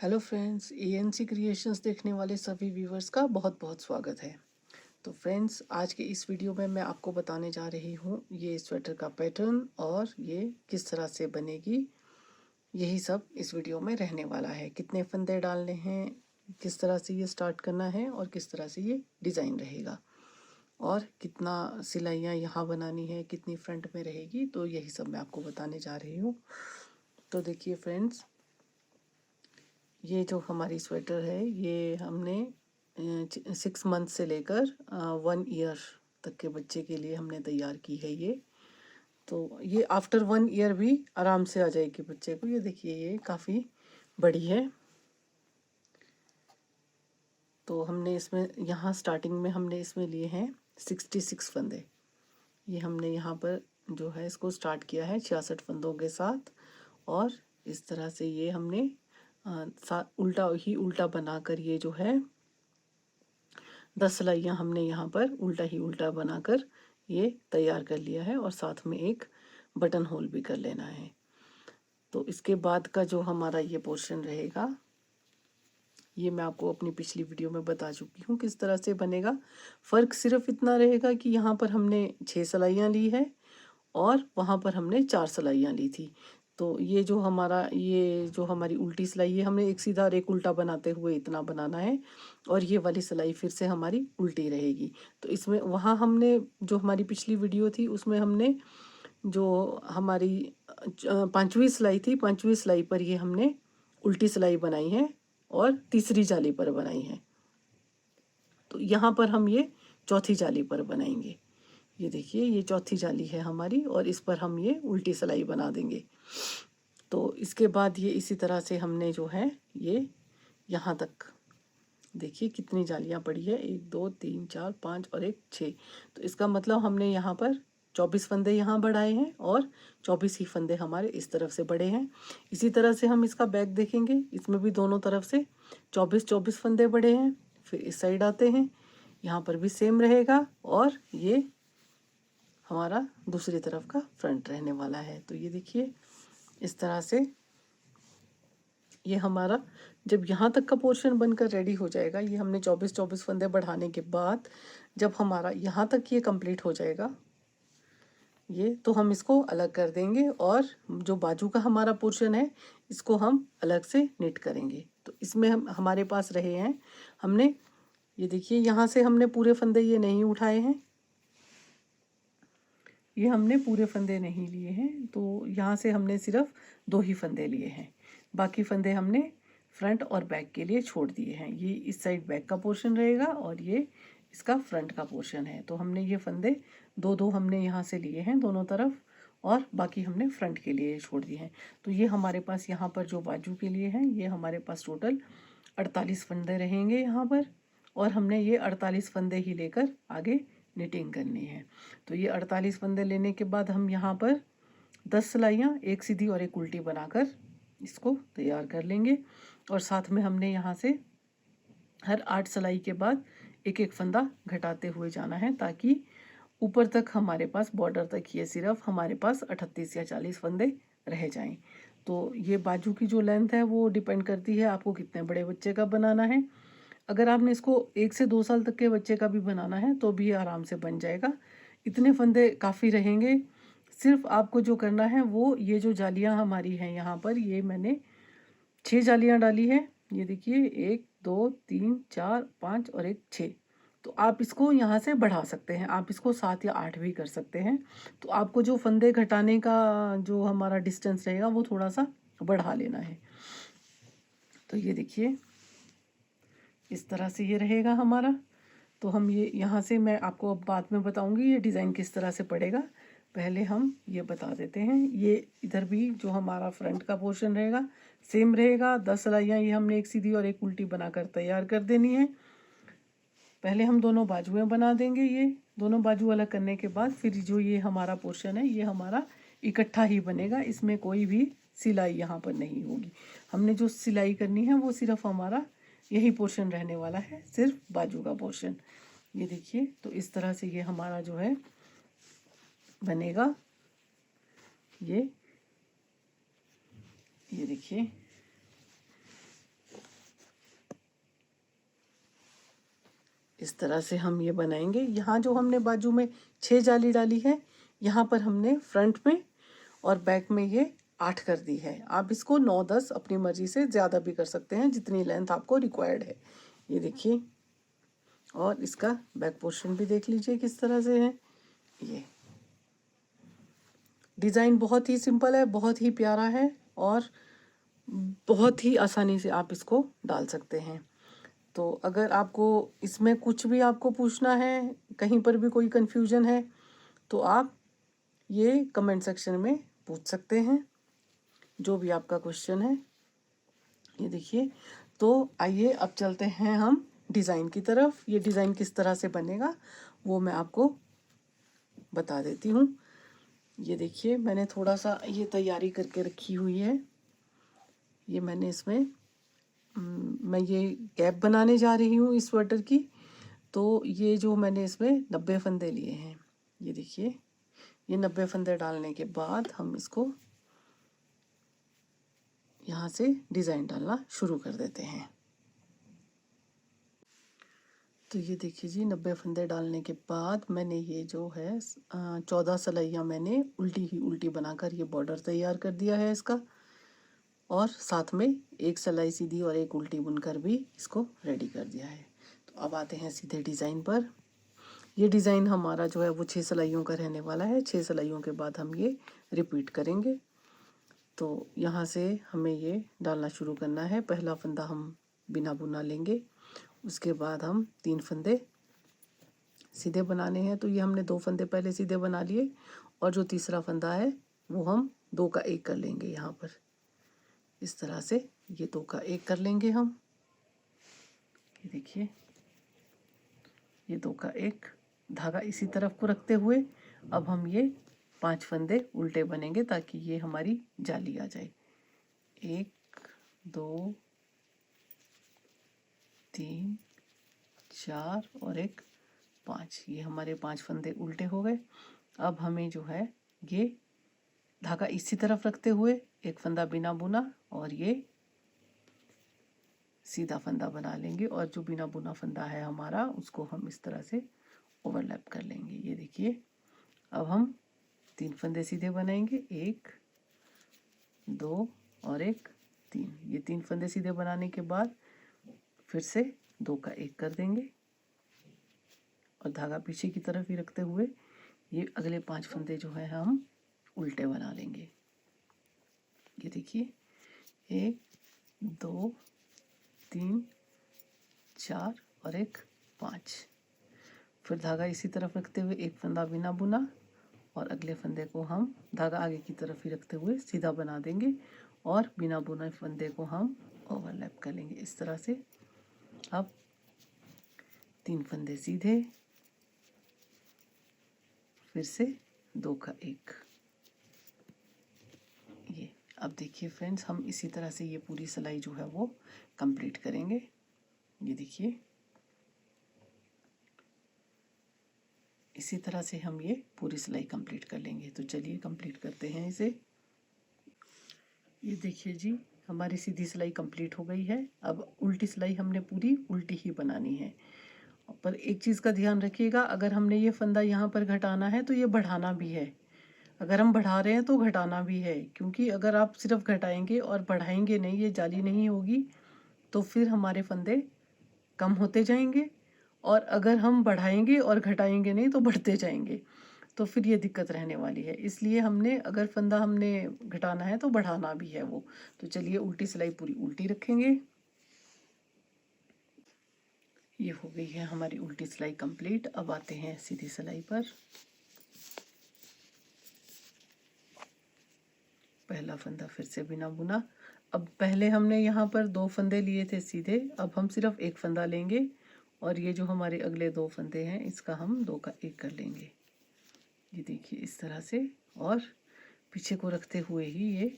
Hello friends, ANC creations देखने वाले सभी व्यूवर्स का बहुत बहुत स्वागत है। तो फ्रेंड्स, आज के इस वीडियो में मैं आपको बताने जा रही हूँ ये स्वेटर का पैटर्न और ये किस तरह से बनेगी। यही सब इस वीडियो में रहने वाला है। कितने फंदे डालने हैं, किस तरह से ये स्टार्ट करना है और किस तरह से ये डिज़ाइन रहेगा और कितना सिलाइयाँ यहाँ बनानी है, कितनी फ्रंट में रहेगी, तो यही सब मैं आपको बताने जा रही हूँ। तो देखिए फ्रेंड्स, ये जो हमारी स्वेटर है ये हमने 6 मंथ से लेकर 1 ईयर तक के बच्चे के लिए हमने तैयार की है ये। तो ये आफ्टर 1 ईयर भी आराम से आ जाएगी बच्चे को। ये देखिए, ये काफ़ी बड़ी है। तो हमने इसमें यहाँ स्टार्टिंग में हमने इसमें लिए हैं 66 फंदे। ये हमने यहाँ पर जो है इसको स्टार्ट किया है 66 फंदों के साथ। और इस तरह से ये हमने उल्टा ही उल्टा बनाकर ये जो है 10 सिलाइयाँ हमने यहाँ पर उल्टा ही उल्टा बनाकर ये तैयार कर लिया है और साथ में एक बटन होल भी कर लेना है। तो इसके बाद का जो हमारा ये पोर्शन रहेगा, ये मैं आपको अपनी पिछली वीडियो में बता चुकी हूँ किस तरह से बनेगा। फ़र्क सिर्फ इतना रहेगा कि यहाँ पर हमने 6 सिलाइयाँ ली है और वहाँ पर हमने 4 सिलाइयाँ ली थी। तो ये जो हमारी उल्टी सिलाई है, हमने एक सीधा और एक उल्टा बनाते हुए इतना बनाना है और ये वाली सिलाई फिर से हमारी उल्टी रहेगी। तो इसमें वहाँ हमने जो हमारी पिछली वीडियो थी उसमें हमने जो हमारी 5वीं सिलाई थी, 5वीं सिलाई पर ये हमने उल्टी सिलाई बनाई है और तीसरी जाली पर बनाई है। तो यहाँ पर हम ये चौथी जाली पर बनाएंगे। ये देखिए, ये चौथी जाली है हमारी और इस पर हम ये उल्टी सिलाई बना देंगे। तो इसके बाद ये इसी तरह से हमने जो है ये यहाँ तक देखिए कितनी जालियाँ पड़ी है, 1 2 3 4 5 और एक 6। तो इसका मतलब हमने यहाँ पर 24 फंदे यहाँ बढ़ाए हैं और 24 ही फंदे हमारे इस तरफ से बढ़े हैं। इसी तरह से हम इसका बैक देखेंगे, इसमें भी दोनों तरफ से 24 फंदे बढ़े हैं। फिर इस साइड आते हैं, यहाँ पर भी सेम रहेगा और ये हमारा दूसरी तरफ का फ्रंट रहने वाला है। तो ये देखिए इस तरह से ये हमारा जब यहाँ तक का पोर्शन बनकर रेडी हो जाएगा, ये हमने 24 फंदे बढ़ाने के बाद जब हमारा यहाँ तक ये कंप्लीट हो जाएगा, ये तो हम इसको अलग कर देंगे और जो बाजू का हमारा पोर्शन है इसको हम अलग से निट करेंगे। तो इसमें हम हमारे पास रहे हैं, हमने ये देखिए यहाँ से हमने पूरे फंदे ये नहीं उठाए हैं, ये हमने पूरे फंदे नहीं लिए हैं। तो यहाँ से हमने सिर्फ 2 ही फंदे लिए हैं, बाकी फंदे हमने फ्रंट और बैक के लिए छोड़ दिए हैं। ये इस साइड बैक का पोर्शन रहेगा और ये इसका फ्रंट का पोर्शन है। तो हमने ये फंदे 2 हमने यहाँ से लिए हैं दोनों तरफ और बाकी हमने फ्रंट के लिए छोड़ दिए हैं। तो ये हमारे पास यहाँ पर जो बाजू के लिए हैं, ये हमारे पास टोटल 48 फंदे रहेंगे यहाँ पर और हमने ये 48 फंदे ही लेकर आगे निटिंग करनी है। तो ये 48 फंदे लेने के बाद हम यहाँ पर 10 सिलाइयाँ एक सीधी और एक उल्टी बनाकर इसको तैयार कर लेंगे और साथ में हमने यहाँ से हर 8 सिलाई के बाद एक एक फंदा घटाते हुए जाना है ताकि ऊपर तक हमारे पास बॉर्डर तक ये सिर्फ हमारे पास 38 या 40 फंदे रह जाएं। तो ये बाजू की जो लेंथ है वो डिपेंड करती है आपको कितने बड़े बच्चे का बनाना है। अगर आपने इसको 1 से 2 साल तक के बच्चे का भी बनाना है तो भी आराम से बन जाएगा। इतने फंदे काफ़ी रहेंगे। सिर्फ आपको जो करना है वो ये जो जालियाँ हमारी हैं यहाँ पर, ये मैंने 6 जालियाँ डाली है। ये देखिए 1 2 3 4 5 और एक 6। तो आप इसको यहाँ से बढ़ा सकते हैं, आप इसको 7 या 8 भी कर सकते हैं। तो आपको जो फंदे घटाने का जो हमारा डिस्टेंस रहेगा वो थोड़ा सा बढ़ा लेना है। तो ये देखिए इस तरह से ये रहेगा हमारा। तो हम ये यहाँ से मैं आपको अब बाद में बताऊँगी ये डिज़ाइन किस तरह से पड़ेगा। पहले हम ये बता देते हैं, ये इधर भी जो हमारा फ्रंट का पोर्शन रहेगा सेम रहेगा। 10 सिलाइयाँ ये हमने एक सीधी और एक उल्टी बनाकर तैयार कर देनी है। पहले हम दोनों बाजुएं बना देंगे, ये दोनों बाजू अलग करने के बाद फिर जो ये हमारा पोर्शन है ये हमारा इकट्ठा ही बनेगा, इसमें कोई भी सिलाई यहाँ पर नहीं होगी। हमने जो सिलाई करनी है वो सिर्फ हमारा यही पोर्शन रहने वाला है, सिर्फ बाजू का पोर्शन। ये देखिए, तो इस तरह से ये हमारा जो है बनेगा। ये देखिए इस तरह से हम ये बनाएंगे। यहाँ जो हमने बाजू में 6 जाली डाली है, यहाँ पर हमने फ्रंट में और बैक में ये 8 कर दी है। आप इसको 9-10 अपनी मर्जी से ज़्यादा भी कर सकते हैं, जितनी लेंथ आपको रिक्वायर्ड है। ये देखिए, और इसका बैक पोर्शन भी देख लीजिए किस तरह से है। ये डिज़ाइन बहुत ही सिंपल है, बहुत ही प्यारा है और बहुत ही आसानी से आप इसको डाल सकते हैं। तो अगर आपको इसमें कुछ भी आपको पूछना है, कहीं पर भी कोई कन्फ्यूजन है, तो आप ये कमेंट सेक्शन में पूछ सकते हैं, जो भी आपका क्वेश्चन है। ये देखिए, तो आइए अब चलते हैं हम डिज़ाइन की तरफ। ये डिज़ाइन किस तरह से बनेगा वो मैं आपको बता देती हूँ। ये देखिए, मैंने थोड़ा सा ये तैयारी करके रखी हुई है। ये मैंने इसमें मैं ये कैप बनाने जा रही हूँ इस स्वेटर की। तो ये जो मैंने इसमें 90 फंदे लिए हैं, ये देखिए, ये 90 फंदे डालने के बाद हम इसको यहाँ से डिज़ाइन डालना शुरू कर देते हैं। तो ये देखिए जी, 90 फंदे डालने के बाद मैंने ये जो है 14 सलाइयाँ मैंने उल्टी ही उल्टी बनाकर ये बॉर्डर तैयार कर दिया है इसका, और साथ में एक सलाई सीधी और एक उल्टी बुनकर भी इसको रेडी कर दिया है। तो अब आते हैं सीधे डिज़ाइन पर। ये डिज़ाइन हमारा जो है वो 6 सलाइयों का रहने वाला है। 6 सलाइयों के बाद हम ये रिपीट करेंगे। तो यहाँ से हमें ये डालना शुरू करना है। पहला फंदा हम बिना बुना लेंगे, उसके बाद हम 3 फंदे सीधे बनाने हैं। तो ये हमने 2 फंदे पहले सीधे बना लिए, और जो तीसरा फंदा है वो हम 2 का 1 कर लेंगे। यहाँ पर इस तरह से ये 2 का 1 कर लेंगे हम। ये देखिए, ये 2 का 1 धागा इसी तरफ को रखते हुए अब हम ये 5 फंदे उल्टे बनेंगे, ताकि ये हमारी जाली आ जाए। 1 2 3 4 और 1 5, ये हमारे 5 फंदे उल्टे हो गए। अब हमें जो है ये धागा इसी तरफ रखते हुए एक फंदा बिना बुना और ये सीधा फंदा बना लेंगे, और जो बिना बुना फंदा है हमारा उसको हम इस तरह से ओवरलैप कर लेंगे। ये देखिए, अब हम 3 फंदे सीधे बनाएंगे, 1 2 और 1 3। ये 3 फंदे सीधे बनाने के बाद फिर से 2 का 1 कर देंगे, और धागा पीछे की तरफ ही रखते हुए ये अगले 5 फंदे जो है हम उल्टे बना लेंगे। ये देखिए, 1 2 3 4 और 1 5। फिर धागा इसी तरफ रखते हुए एक फंदा बिना बुना, और अगले फंदे को हम धागा आगे की तरफ ही रखते हुए सीधा बना देंगे, और बिना बुने फंदे को हम ओवरलैप कर लेंगे इस तरह से। अब 3 फंदे सीधे, फिर से 2 का 1। ये अब देखिए फ्रेंड्स, हम इसी तरह से ये पूरी सिलाई जो है वो कंप्लीट करेंगे। ये देखिए, इसी तरह से हम ये पूरी सिलाई कंप्लीट कर लेंगे। तो चलिए कंप्लीट करते हैं इसे। ये देखिए जी, हमारी सीधी सिलाई कंप्लीट हो गई है। अब उल्टी सिलाई हमने पूरी उल्टी ही बनानी है। पर एक चीज़ का ध्यान रखिएगा, अगर हमने ये फंदा यहाँ पर घटाना है तो ये बढ़ाना भी है। अगर हम बढ़ा रहे हैं तो घटाना भी है, क्योंकि अगर आप सिर्फ घटाएंगे और बढ़ाएंगे नहीं, ये जाली नहीं होगी, तो फिर हमारे फंदे कम होते जाएंगे, और अगर हम बढ़ाएंगे और घटाएंगे नहीं तो बढ़ते जाएंगे, तो फिर ये दिक्कत रहने वाली है। इसलिए हमने अगर फंदा हमने घटाना है तो बढ़ाना भी है वो। तो चलिए उल्टी सिलाई पूरी उल्टी रखेंगे। ये हो गई है हमारी उल्टी सिलाई कंप्लीट। अब आते हैं सीधी सिलाई पर। पहला फंदा फिर से बिना बुना। अब पहले हमने यहाँ पर 2 फंदे लिए थे सीधे, अब हम सिर्फ एक फंदा लेंगे, और ये जो हमारे अगले 2 फंदे हैं इसका हम 2 का 1 कर लेंगे। ये देखिए इस तरह से, और पीछे को रखते हुए ही ये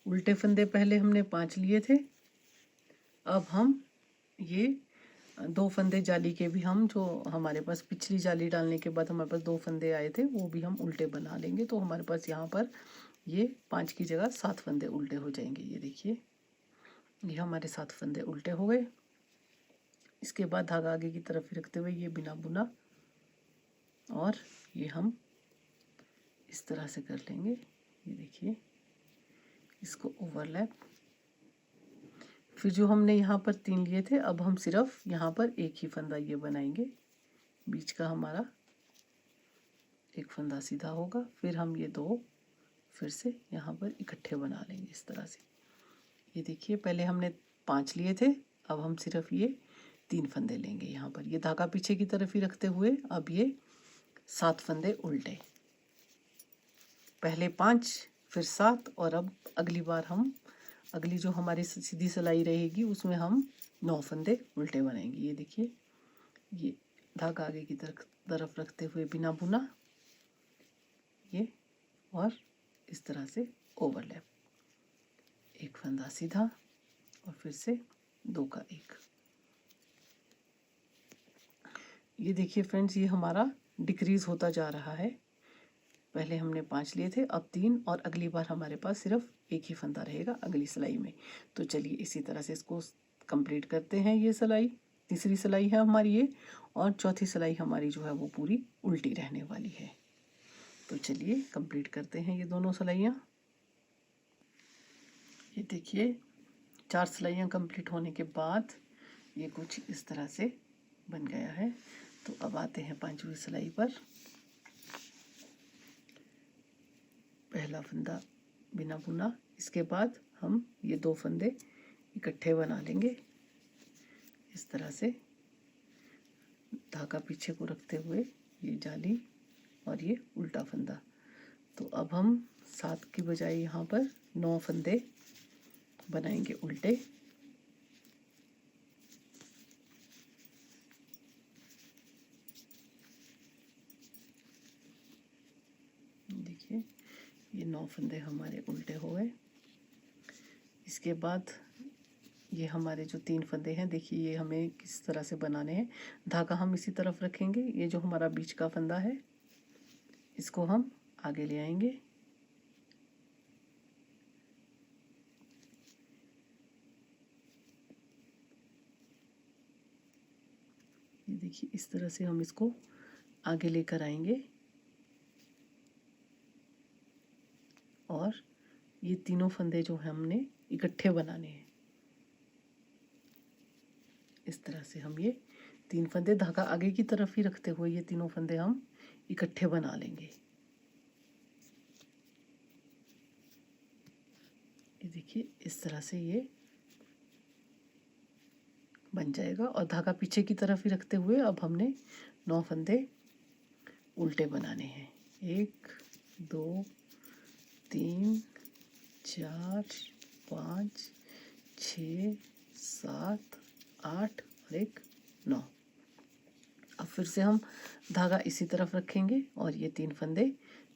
उल्टे फंदे पहले हमने 5 लिए थे। अब हम ये 2 फंदे जाली के भी हम, जो हमारे पास पिछली जाली डालने के बाद हमारे पास 2 फंदे आए थे, वो भी हम उल्टे बना लेंगे। तो हमारे पास यहाँ पर ये 5 की जगह 7 फंदे उल्टे हो जाएंगे। ये देखिए, ये हमारे 7 फंदे उल्टे हो गए। इसके बाद धागा आगे की तरफ ही रखते हुए ये बिना बुना, और ये हम इस तरह से कर लेंगे। ये देखिए, इसको ओवरलैप। फिर जो हमने यहाँ पर 3 लिए थे, अब हम सिर्फ यहाँ पर एक ही फंदा ये बनाएंगे। बीच का हमारा एक फंदा सीधा होगा, फिर हम ये 2 फिर से यहाँ पर इकट्ठे बना लेंगे इस तरह से। ये देखिए, पहले हमने 5 लिए थे, अब हम सिर्फ ये 3 फंदे लेंगे यहाँ पर। ये धागा पीछे की तरफ ही रखते हुए अब ये 7 फंदे उल्टे, पहले 5 फिर 7, और अब अगली बार हम अगली जो हमारी सीधी सिलाई रहेगी उसमें हम 9 फंदे उल्टे बनाएंगे। ये देखिए, ये धागा आगे की तरफ रखते हुए बिना बुना, ये, और इस तरह से ओवरलैप, एक फंदा सीधा और फिर से 2 का 1। ये देखिए फ्रेंड्स, ये हमारा डिक्रीज होता जा रहा है। पहले हमने 5 लिए थे, अब 3, और अगली बार हमारे पास सिर्फ एक ही फंदा रहेगा अगली सिलाई में। तो चलिए इसी तरह से इसको कंप्लीट करते हैं। ये सिलाई तीसरी सिलाई है हमारी ये, और चौथी सिलाई हमारी जो है वो पूरी उल्टी रहने वाली है। तो चलिए कंप्लीट करते हैं ये दोनों सिलाइयाँ। ये देखिए, 4 सिलाइयाँ कंप्लीट होने के बाद ये कुछ इस तरह से बन गया है। तो अब आते हैं 5वीं सिलाई पर। पहला फंदा बिना बुना, इसके बाद हम ये 2 फंदे इकट्ठे बना लेंगे इस तरह से, धागा पीछे को रखते हुए ये जाली और ये उल्टा फंदा। तो अब हम 7 की बजाय यहाँ पर 9 फंदे बनाएंगे उल्टे। देखिए, ये 9 फंदे हमारे उल्टे हो गए। इसके बाद ये हमारे जो 3 फंदे हैं, देखिए ये हमें किस तरह से बनाने हैं। धागा हम इसी तरफ रखेंगे, ये जो हमारा बीच का फंदा है इसको हम आगे ले आएंगे, ये देखिए इस तरह से हम इसको आगे लेकर आएंगे, और ये तीनों फंदे जो है हमने इकट्ठे बनाने हैं। इस तरह से हम ये 3 फंदे धागा आगे की तरफ ही रखते हुए ये तीनों फंदे हम इकट्ठे बना लेंगे। ये देखिए इस तरह से ये बन जाएगा, और धागा पीछे की तरफ ही रखते हुए अब हमने 9 फंदे उल्टे बनाने हैं। 1 2 3 4 5 6 7 8 और 1 9। अब फिर से हम धागा इसी तरफ रखेंगे और ये 3 फंदे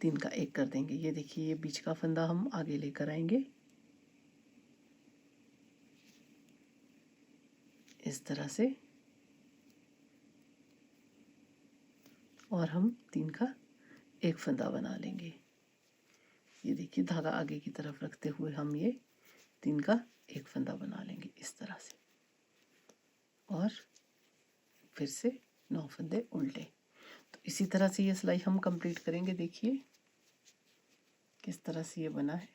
3 का 1 कर देंगे। ये देखिए, ये बीच का फंदा हम आगे लेकर आएंगे इस तरह से, और हम 3 का 1 फंदा बना लेंगे। ये देखिए, धागा आगे की तरफ रखते हुए हम ये 3 का 1 फंदा बना लेंगे इस तरह से, और फिर से 9 फंदे उल्टे। तो इसी तरह से ये सिलाई हम कंप्लीट करेंगे। देखिए किस तरह से ये बना है।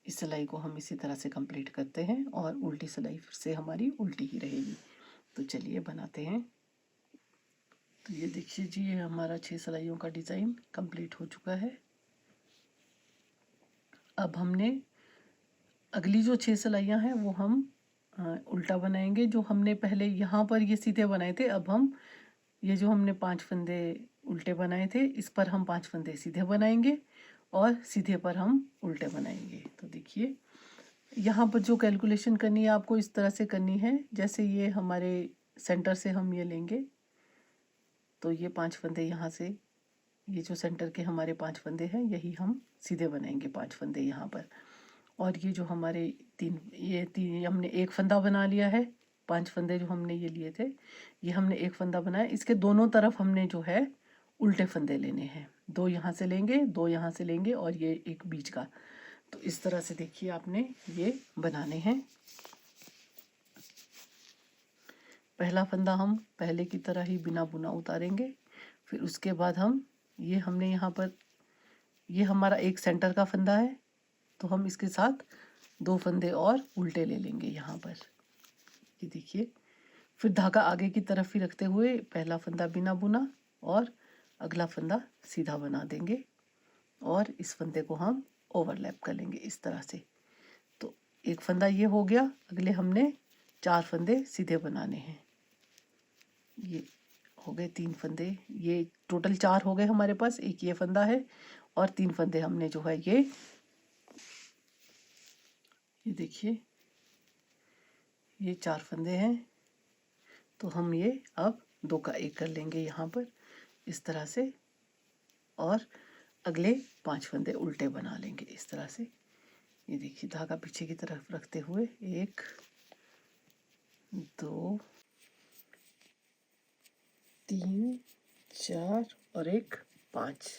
इस सिलाई को हम इसी तरह से कंप्लीट करते हैं, और उल्टी सिलाई फिर से हमारी उल्टी ही रहेगी। तो चलिए बनाते हैं। तो ये देखिए जी, ये हमारा 6 सिलाइयों का डिज़ाइन कंप्लीट हो चुका है। अब हमने अगली जो 6 सिलाइयाँ हैं वो हम उल्टा बनाएंगे। जो हमने पहले यहाँ पर ये सीधे बनाए थे, अब हम ये जो हमने 5 फंदे उल्टे बनाए थे इस पर हम 5 फंदे सीधे बनाएंगे, और सीधे पर हम उल्टे बनाएंगे। तो देखिए, यहाँ पर जो कैलकुलेशन करनी है आपको इस तरह से करनी है, जैसे ये हमारे सेंटर से हम ये लेंगे, तो ये 5 फंदे यहाँ से, ये जो सेंटर के हमारे 5 फंदे हैं यही हम सीधे बनाएंगे 5 फंदे यहाँ पर। और ये जो हमारे ये हमने 1 फंदा बना लिया है। 5 फंदे जो हमने ये लिए थे, ये हमने 1 फंदा बनाया। इसके दोनों तरफ हमने जो है उल्टे फंदे लेने हैं। 2 यहाँ से लेंगे, 2 यहाँ से लेंगे, और ये एक बीच का। तो इस तरह से देखिए आपने ये बनाने हैं। पहला फंदा हम पहले की तरह ही बिना बुना उतारेंगे। फिर उसके बाद हम ये हमने यहाँ पर ये हमारा एक सेंटर का फंदा है, तो हम इसके साथ 2 फंदे और उल्टे ले लेंगे यहाँ पर। ये देखिए, फिर धागा आगे की तरफ ही रखते हुए पहला फंदा बिना बुना और अगला फंदा सीधा बना देंगे और इस फंदे को हम ओवरलैप कर लेंगे इस तरह से। तो एक फंदा ये हो गया, अगले हमने 4 फंदे सीधे बनाने हैं। ये हो गए 3 फंदे, ये टोटल 4 हो गए हमारे पास। एक ये फंदा है और 3 फंदे हमने जो है ये देखिए ये 4 फंदे हैं। तो हम ये अब 2 का 1 कर लेंगे यहाँ पर इस तरह से और अगले 5 फंदे उल्टे बना लेंगे इस तरह से। ये देखिए धागा पीछे की तरफ रखते हुए 1 2 3 4 और 1 5।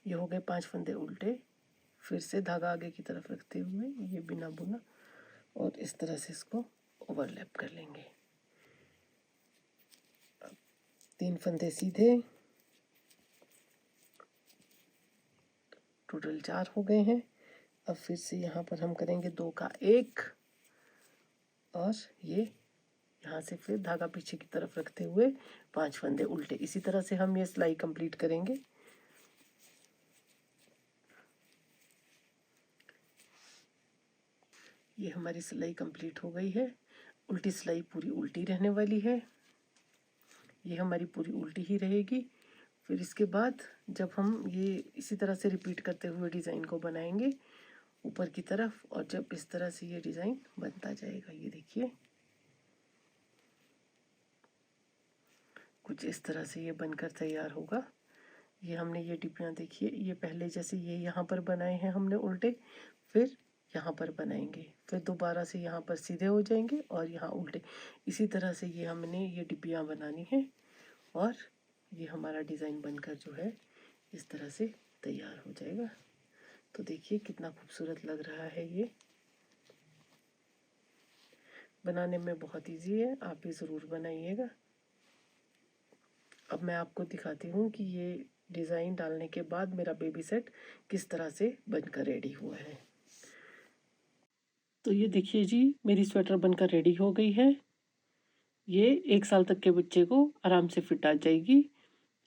ये हो गए 5 फंदे उल्टे। फिर से धागा आगे की तरफ रखते हुए ये बिना बुना और इस तरह से इसको ओवरलैप कर लेंगे। 3 फंदे सीधे, टोटल 4 हो गए हैं। अब फिर से यहाँ पर हम करेंगे 2 का 1 और ये यहाँ से फिर धागा पीछे की तरफ रखते हुए 5 फंदे उल्टे। इसी तरह से हम ये सिलाई कंप्लीट करेंगे। ये हमारी सिलाई कंप्लीट हो गई है। उल्टी सिलाई पूरी उल्टी रहने वाली है, ये हमारी पूरी उल्टी ही रहेगी। फिर इसके बाद जब हम ये इसी तरह से रिपीट करते हुए डिज़ाइन को बनाएंगे ऊपर की तरफ, और जब इस तरह से ये डिज़ाइन बनता जाएगा, ये देखिए कुछ इस तरह से ये बनकर तैयार होगा। ये हमने ये टिपियाँ देखिए, ये पहले जैसे ये यहाँ पर बनाए हैं हमने उल्टे, फिर यहाँ पर बनाएंगे, फिर दोबारा से यहाँ पर सीधे हो जाएंगे और यहाँ उल्टे। इसी तरह से ये हमने ये टिपियाँ बनानी है और ये हमारा डिज़ाइन बनकर जो है इस तरह से तैयार हो जाएगा। तो देखिए कितना खूबसूरत लग रहा है। ये बनाने में बहुत इजी है, आप भी ज़रूर बनाइएगा। अब मैं आपको दिखाती हूँ कि ये डिज़ाइन डालने के बाद मेरा बेबी सेट किस तरह से बनकर रेडी हुआ है। तो ये देखिए जी, मेरी स्वेटर बनकर रेडी हो गई है। ये 1 साल तक के बच्चे को आराम से फिट आ जाएगी।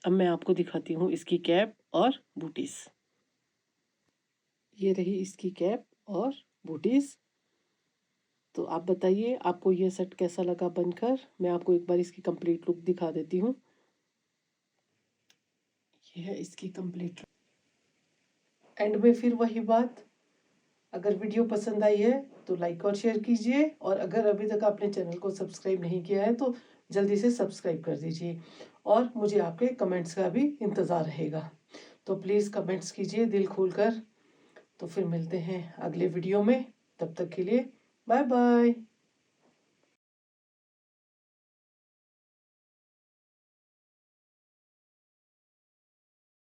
अब मैं आपको दिखाती हूँ इसकी कैप और बूटीज। ये रही इसकी कैप और बूटीज। तो आप बताइए आपको ये सेट कैसा लगा बनकर। मैं आपको एक बार इसकी कंप्लीट लुक दिखा देती हूँ। ये है इसकी कंप्लीट। एंड में फिर वही बात, अगर वीडियो पसंद आई है तो लाइक और शेयर कीजिए, और अगर अभी तक आपने चैनल को सब्सक्राइब नहीं किया है तो जल्दी से सब्सक्राइब कर दीजिए, और मुझे आपके कमेंट्स का भी इंतज़ार रहेगा। तो प्लीज़ कमेंट्स कीजिए दिल खोलकर। तो फिर मिलते हैं अगले वीडियो में, तब तक के लिए बाय बाय।